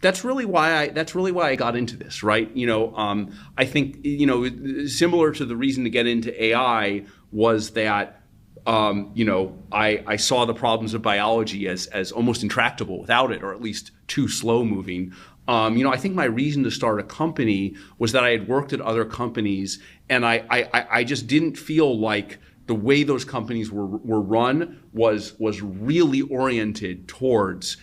that's really why I got into this, right? I think similar to the reason to get into AI was that I saw the problems of biology as almost intractable without it, or at least too slow moving. I think my reason to start a company was that I had worked at other companies, and I just didn't feel like the way those companies were run was really oriented towards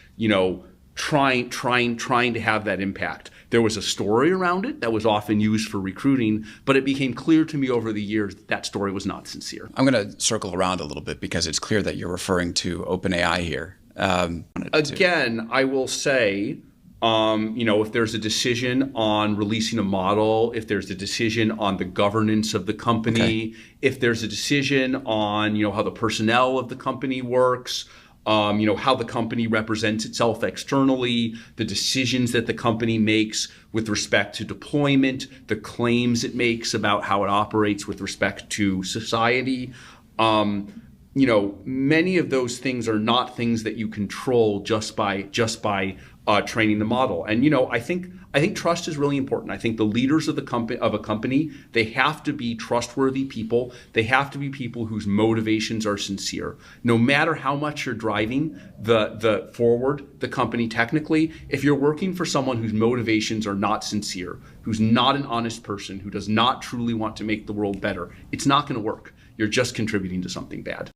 trying to have that impact. There was a story around it that was often used for recruiting, but it became clear to me over the years that story was not sincere. I'm going to circle around a little bit because it's clear that you're referring to OpenAI here. Again, I will say, if there's a decision on releasing a model, if there's a decision on the governance of the company, if there's a decision on, how the personnel of the company works, how the company represents itself externally, the decisions that the company makes with respect to deployment, the claims it makes about how it operates with respect to society. Many of those things are not things that you control just by training the model. And I think trust is really important. I think the leaders of a company, they have to be trustworthy people. They have to be people whose motivations are sincere. No matter how much you're driving the company technically, if you're working for someone whose motivations are not sincere, who's not an honest person, who does not truly want to make the world better, it's not going to work. You're just contributing to something bad.